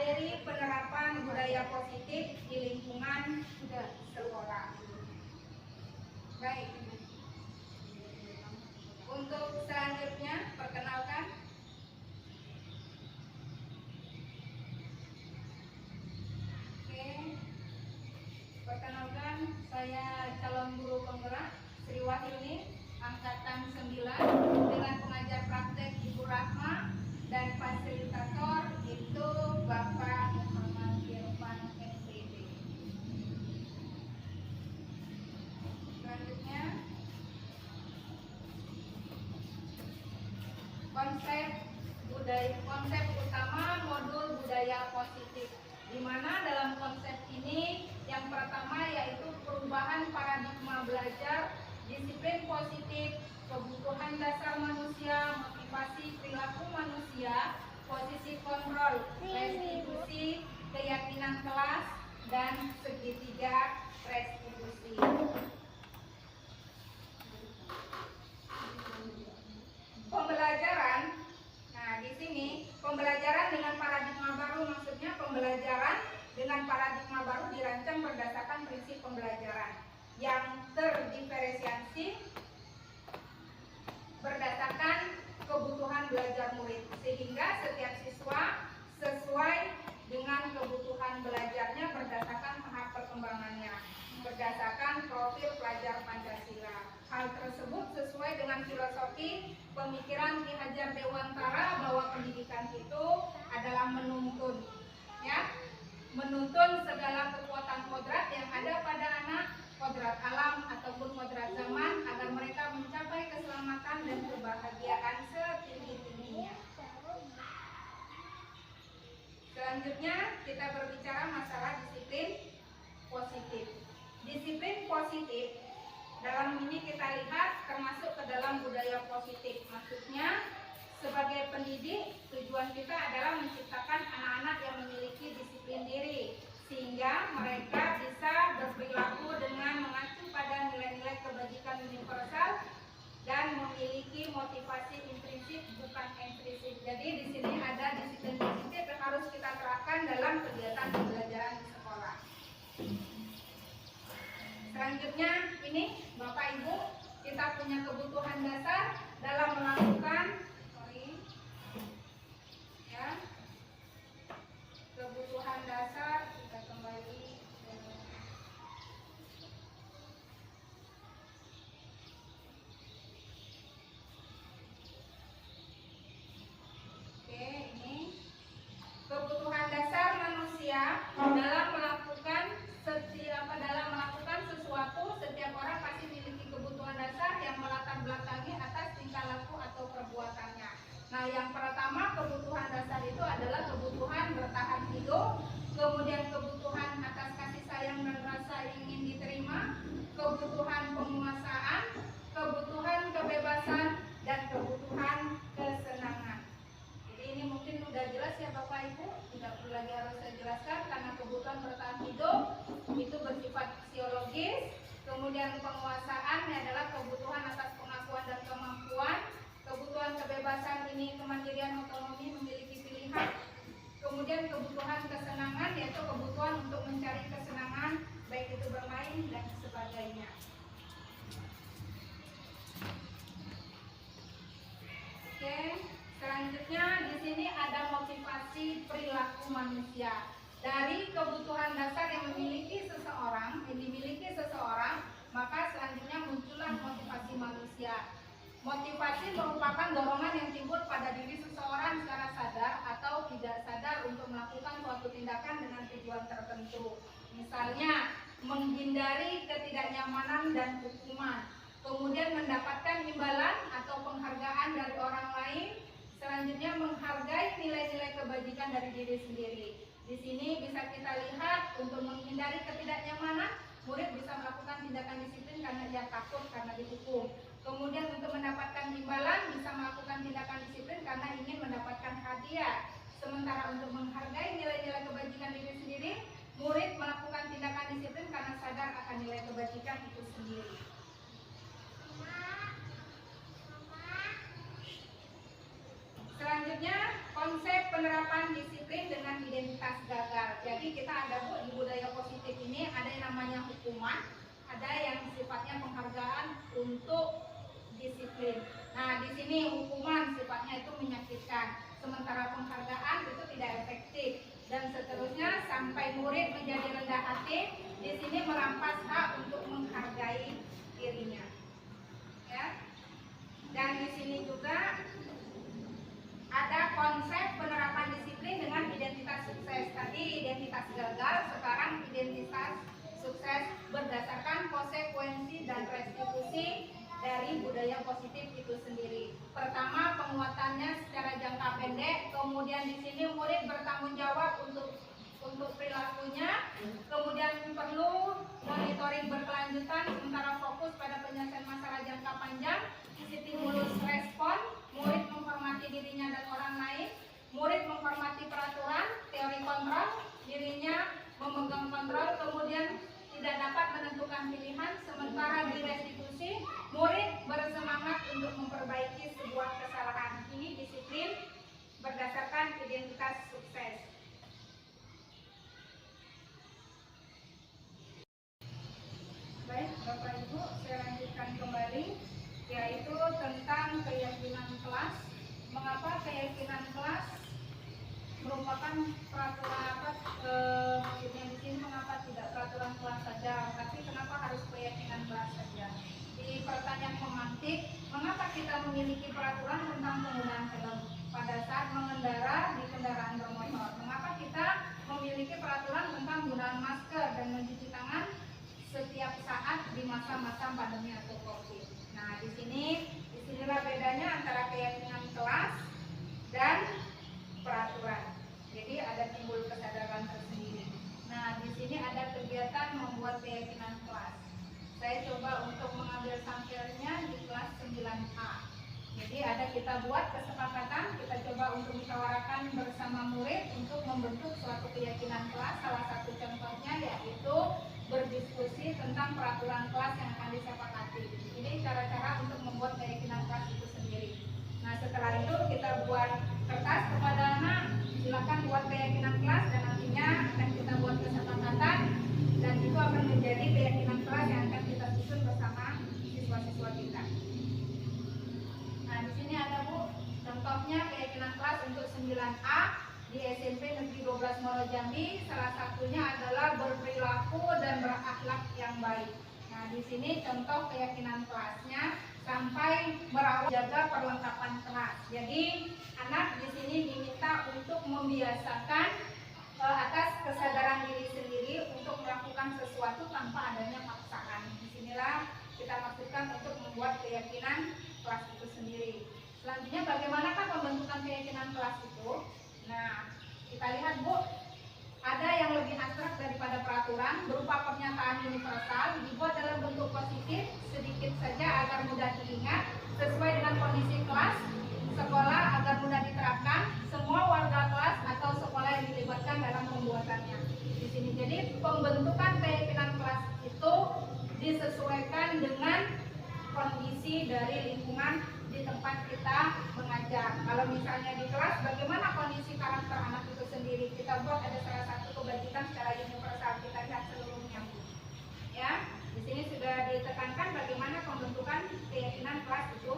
materi penerapan budaya positif di lingkungan sekolah. Baik. Untuk selanjutnya, perkenalkan. Oke. Perkenalkan, saya calon guru penggerak Sri Wahyuni, angkatan 9, dengan pengajar praktek Ibu Rahma dan fasilitator itu Bapak Muhammad Irfan MPD. Selanjutnya, konsep utama modul budaya positif, di mana dalam konsep ini yang pertama yaitu perubahan paradigma belajar, disiplin positif, kebutuhan dasar manusia, motivasi perilaku manusia, posisi kontrol, restitusi, keyakinan kelas, dan segitiga restitusi. Pembelajaran, nah di sini pembelajaran dengan paradigma baru, maksudnya pembelajaran dengan paradigma baru dirancang berdasarkan prinsip pembelajaran yang terdiferensiasi berdasarkan kebutuhan belajar murid, sehingga setiap siswa sesuai dengan kebutuhan belajarnya berdasarkan tahap perkembangannya, berdasarkan profil pelajar Pancasila. Hal tersebut sesuai dengan filosofi pemikiran Ki Hajar Dewantara bahwa pendidikan itu adalah menuntun, ya, menuntun segala kekuatan kodrat yang ada pada anak, kodrat alam ataupun kodrat zaman, agar mereka mencapai keselamatan dan kebahagiaan setinggi-tingginya. Selanjutnya kita berbicara masalah disiplin positif. Disiplin positif dalam ini kita lihat termasuk ke dalam budaya positif. Maksudnya sebagai pendidik tujuan kita adalah menciptakan anak-anak yang memiliki disiplin diri, sehingga mereka bisa berperilaku dengan mengacu pada nilai-nilai kebajikan universal dan memiliki motivasi intrinsik bukan ekstrinsik. Jadi di sini ada disiplin positif yang harus kita terapkan dalam kegiatan pembelajaran di sekolah. Selanjutnya ini Bapak Ibu, kita punya kebutuhan dasar dalam melakukan kebutuhan dasar. Kita kembali ini kebutuhan dasar manusia dalam melakukan sesuatu. Setiap orang pasti memiliki kebutuhan dasar yang melatar belakangi atas tingkah laku atau perbuatannya. Nah, yang pertama kebutuhan dasar itu adalah kebutuhan bertahan hidup, kemudian kebutuhan atas kasih sayang dan rasa ingin diterima, kebutuhan penguasaan, kebutuhan kebebasan, dan kebutuhan kesenangan. Jadi ini mungkin sudah jelas ya Bapak Ibu, tidak perlu lagi harus saya jelaskan, karena kebutuhan bertahan hidup itu bersifat fisiologis, kemudian penguasaan adalah kebutuhan atas pengakuan dan kemampuan, kebutuhan kebebasan ini kemandirian, otonomi, memiliki pilihan, kemudian kebutuhan kesenangan yaitu kebutuhan untuk mencari kesenangan, baik itu bermain dan sebagainya. Oke, selanjutnya di sini ada motivasi perilaku manusia. Dari kebutuhan dasar yang dimiliki seseorang, maka selanjutnya muncullah motivasi manusia. Motivasi merupakan dorongan yang timbul pada diri seseorang secara sadar atau tidak sadar untuk melakukan suatu tindakan dengan tujuan tertentu. Misalnya, menghindari ketidaknyamanan dan hukuman, kemudian mendapatkan imbalan atau penghargaan dari orang lain, selanjutnya menghargai nilai-nilai kebajikan dari diri sendiri. Di sini bisa kita lihat untuk menghindari ketidaknyamanan, murid bisa melakukan tindakan disiplin karena dia takut karena dihukum. Kemudian untuk mendapatkan imbalan bisa melakukan tindakan disiplin karena ingin mendapatkan hadiah. Sementara untuk menghargai nilai-nilai kebajikan diri sendiri, murid melakukan tindakan disiplin karena sadar akan nilai kebajikan itu sendiri. Selanjutnya, konsep penerapan disiplin dengan identitas kita ada Bu, di budaya positif ini ada yang namanya hukuman, ada yang sifatnya penghargaan untuk disiplin. Nah, di sini hukuman sifatnya itu menyakitkan, sementara penghargaan itu tidak efektif, dan seterusnya sampai murid menjadi rendah hati. Di sini merampas hak untuk menghargai dirinya. Ya. Dan di sini juga ada konsep penerapan disiplin dengan identitas sukses. Tadi identitas gagal, sekarang identitas sukses berdasarkan konsekuensi dan restitusi dari budaya positif itu sendiri. Pertama, penguatannya secara jangka pendek, kemudian di sini murid bertanggung jawab untuk perilakunya, kemudian perlu monitoring berkelanjutan sementara fokus pada penyelesaian masalah jangka panjang, stimulus respon, murid menghormati dirinya dan orang lain, murid menghormati peraturan, teori kontrol, dirinya memegang kontrol, kemudian tidak dapat menentukan pilihan, sementara di restitusi, murid bersemangat untuk memperbaiki sebuah kesalahan. Ini disiplin berdasarkan identitas sukses. Baik, Bapak Ibu, saya lanjutkan kembali, yaitu tentang keyakinan kelas. Mengapa keyakinan kelas merupakan peraturan maksudnya di sini mengapa tidak peraturan kelas saja, tapi kenapa harus keyakinan kelas saja? Di pertanyaan pemantik, mengapa kita memiliki peraturan tentang penggunaan helm pada saat mengendara di kendaraan bermotor? Mengapa kita memiliki peraturan tentang penggunaan masker dan mencuci tangan setiap saat di masa-masa pandemi atau COVID? Nah, disinilah bedanya antara keyakinan kelas dan peraturan. Jadi ada timbul kesadaran tersendiri. Nah, di sini ada kegiatan membuat keyakinan kelas. Saya coba untuk mengambil sampelnya di kelas 9A. Jadi kita buat kesepakatan, kita coba untuk musyawarahkan bersama murid untuk membentuk suatu keyakinan kelas. Salah satu contohnya yaitu berdiskusi tentang peraturan kelas yang akan disepakati. Ini cara-cara untuk membuat keyakinan kelas itu sendiri. Nah, setelah itu kita buat kertas kepada anak, silakan buat keyakinan kelas, dan nantinya akan kita buat kesepakatan, dan itu akan menjadi keyakinan kelas yang akan kita susun bersama siswa-siswa kita. Nah, di sini ada Bu, contohnya keyakinan kelas untuk 9A di SMP Negeri 12 Muaro Jambi. Salah satunya adalah berperilaku dan berakhlak yang baik. Nah, di sini contoh keyakinan kelasnya sampai merawat jaga perlengkapan kelas. Jadi anak di sini diminta untuk membiasakan atas kesadaran diri sendiri untuk melakukan sesuatu tanpa adanya paksaan. Disinilah kita maksudkan untuk membuat keyakinan kelas itu sendiri. Selanjutnya, bagaimanakah pembentukan keyakinan kelas itu? Nah, kita lihat Bu, ada yang lebih abstrak daripada peraturan berupa pernyataan universal dibuat dalam bentuk positif sedikit saja agar mudah diingat, sesuai dengan kondisi kelas sekolah agar mudah diterapkan semua warga kelas atau sekolah yang dilibatkan dalam pembuatannya. Di sini jadi pembentukan keyakinan kelas itu disesuaikan dengan kondisi dari lingkungan di tempat kita mengajar. Kalau misalnya di kelas, bagaimana kondisi karakter anak itu sendiri? Kita buat ada salah satu kebajikan secara universal. Kita lihat seluruhnya, ya. Di sini sudah ditekankan bagaimana pembentukan keyakinan kelas itu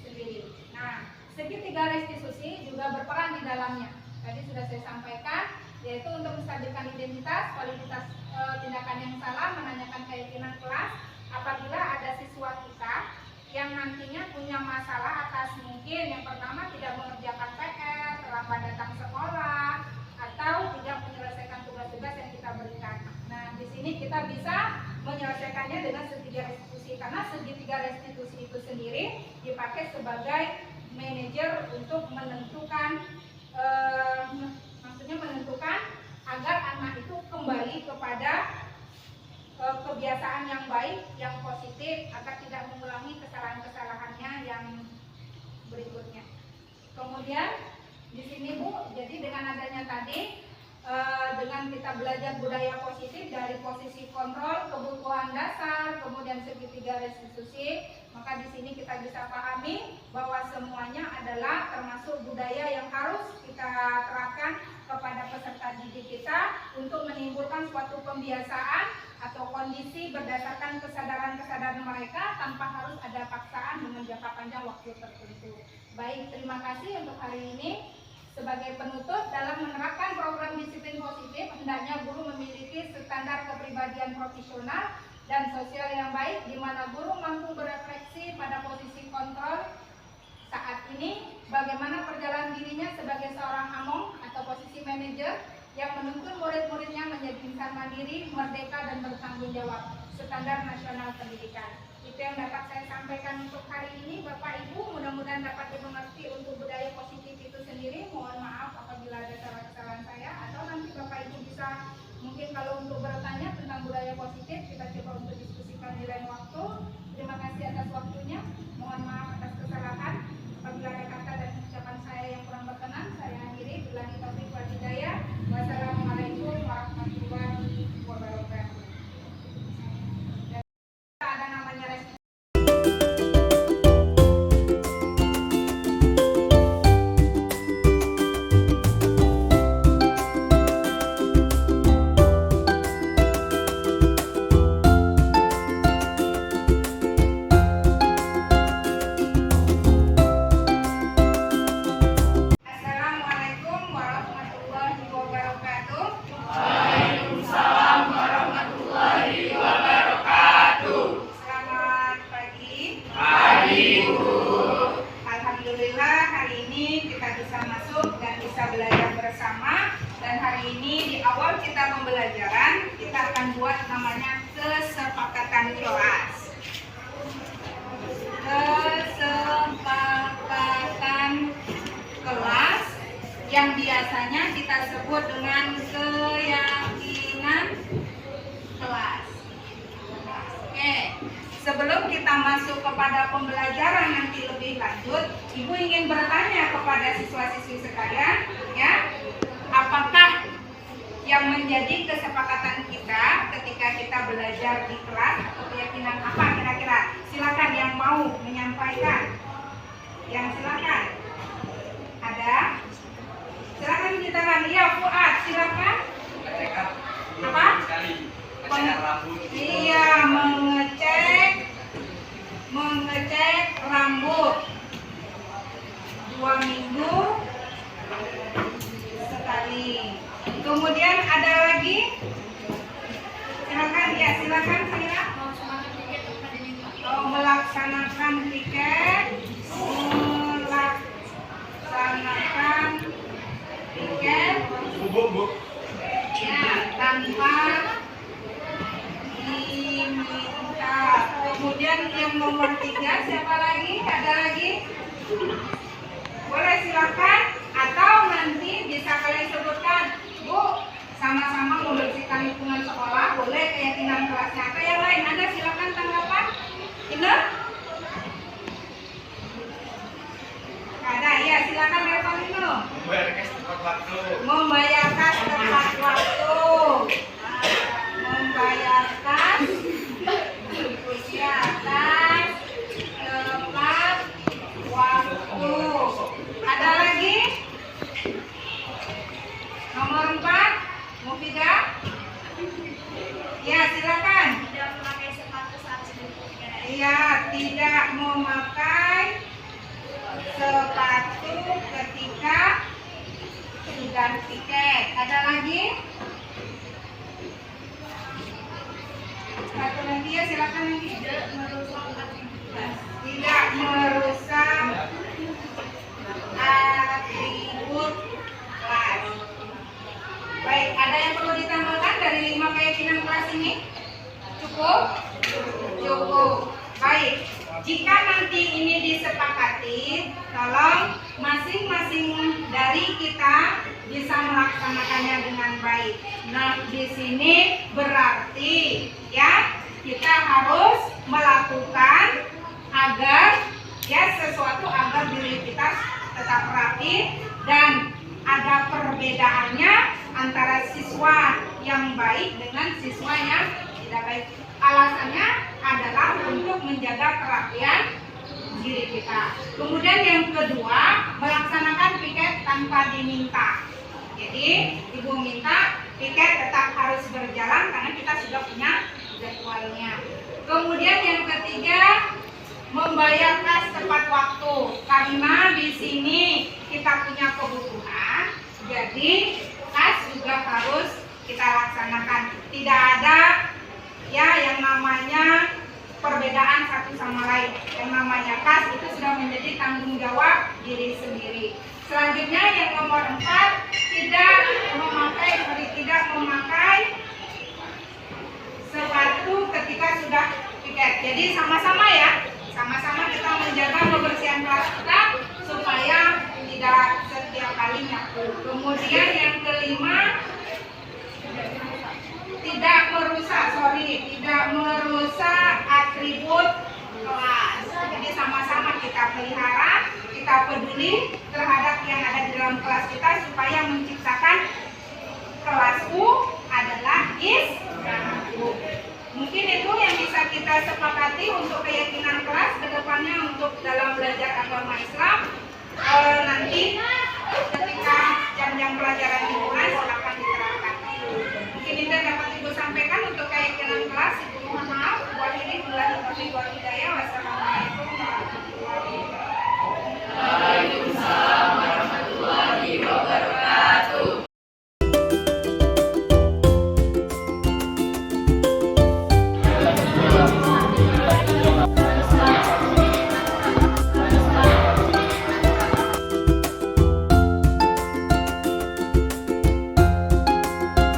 sendiri. Nah, segitiga restitusi juga berperan di dalamnya. Tadi sudah saya sampaikan, yaitu untuk menstabilkan identitas, kualitas tindakan yang salah, menanyakan keyakinan kelas. Apabila ada siswa kita yang nantinya punya masalah atas mungkin yang pertama tidak mengerjakan PR, terlambat datang sekolah, atau tidak menyelesaikan tugas-tugas yang kita berikan. Nah, di sini kita bisa menyelesaikannya dengan segitiga restitusi, karena segitiga restitusi itu sendiri dipakai sebagai manajer untuk menentukan, maksudnya menentukan agar anak itu kembali kepada kebiasaan yang baik, yang positif, agar tidak mengulangi kesalahan-kesalahannya yang berikutnya. Kemudian di sini Bu, jadi dengan adanya tadi, dengan kita belajar budaya positif dari posisi kontrol, kebutuhan dasar, kemudian segitiga restitusi, maka di sini kita bisa pahami bahwa semuanya adalah termasuk budaya yang harus kita terapkan kepada peserta didik kita untuk menimbulkan suatu pembiasaan atau kondisi berdasarkan kesadaran-kesadaran mereka tanpa harus ada paksaan dengan jangka panjang waktu tertentu. Baik, terima kasih untuk hari ini. Sebagai penutup, dalam menerapkan program disiplin positif, hendaknya guru memiliki standar kepribadian profesional dan sosial yang baik, di mana guru mampu berefleksi pada posisi kontrol saat ini, bagaimana perjalanan dirinya sebagai seorang among atau posisi manajer yang menuntun murid-muridnya menjadi insan mandiri, merdeka, dan bertanggung jawab, standar nasional pendidikan. Itu yang dapat saya sampaikan untuk hari ini, Bapak Ibu. Mudah-mudahan dapat dimengerti untuk budaya positif itu sendiri. Mohon maaf apabila ada salah kesalahan saya, atau nanti Bapak Ibu bisa mungkin kalau untuk bertanya tentang budaya positif, kita coba untuk diskusikan di lain waktu. Terima kasih atas waktunya. Mohon maaf atas kesalahan. Apabila ada kata dan ucapan saya yang kurang berkenan, saya akhiri. Billahi taufiq wal hidayah. Wassalamualaikum warahmatullahi wabarakatuh. Ada namanya respon. Alhamdulillah hari ini kita bisa masuk dan bisa belajar bersama. Dan hari ini di awal kita pembelajaran, kita akan buat namanya kesepakatan kelas. Kesepakatan kelas yang biasanya kita sebut dengan keyakinan kelas. Oke. Sebelum kita masuk kepada pembelajaran nanti lebih lanjut, Ibu ingin bertanya kepada siswa-siswi sekalian, ya, apakah yang menjadi kesepakatan kita ketika kita belajar di kelas atau keyakinan apa kira-kira? Silakan yang mau menyampaikan. Yang silakan. Ada? Silakan di tangan. Iya, Fuad, silakan. Apa? Iya, mengecek rambut 2 minggu sekali. Kemudian ada lagi, silakan ya, silakan Fira. Melaksanakan piket, ya, tanpa diminta. Kemudian yang nomor 3 siapa lagi? Ada lagi? Boleh silakan, atau nanti bisa kalian sebutkan, Bu, sama-sama membersihkan lingkungan sekolah, boleh keyakinan kelasnya. Atau yang lain ada, silakan tanggapan. Ina? Ada, ya silakan Revalino. Membayarkan tepat waktu. Membayarkan kegiatan tepat waktu. Ada lagi? Nomor 4, Mufidah. Ya, silakan. Tidak memakai sepatu saat sebelum tiket. Iya, tidak memakai sepatu ketika sudah tiket. Ada lagi? Satu lagi ya, silakan lagi. Tidak merusak aktivitas. Tidak merusak atribut kelas. Baik, ada yang perlu ditambahkan dari 5 keyakinan kelas ini? Cukup? Cukup. Baik, jika nanti ini disepakati, tolong masing-masing dari kita bisa melaksanakannya dengan baik. Nah, di sini berarti ya kita harus melakukan agar ya sesuatu agar diri kita tetap rapi, dan ada perbedaannya antara siswa yang baik dengan siswa yang tidak baik. Alasannya adalah untuk menjaga kerapian diri kita. Kemudian yang kedua, melaksanakan piket tanpa diminta. Jadi Ibu minta piket tetap harus berjalan karena kita sudah punya jadwalnya. Kemudian yang ketiga, membayar kas tepat waktu. Karena di sini kita punya kebutuhan, jadi kas juga harus kita laksanakan. Tidak ada ya yang namanya perbedaan satu sama lain. Yang namanya kas itu sudah menjadi tanggung jawab diri sendiri. Selanjutnya yang nomor 4, tidak memakai sepatu ketika sudah piket. Jadi sama-sama ya, sama-sama kita menjaga kebersihan kelas kita supaya tidak setiap kali nyapu. Kemudian yang kelima, tidak merusak atribut kelas. Jadi sama-sama kita pelihara, kita peduli terhadap yang ada di dalam kelas kita supaya menciptakan kelasku adalah istirahatku. Mungkin itu yang bisa kita sepakati untuk keyakinan kelas ke depannya untuk dalam belajar agama Islam.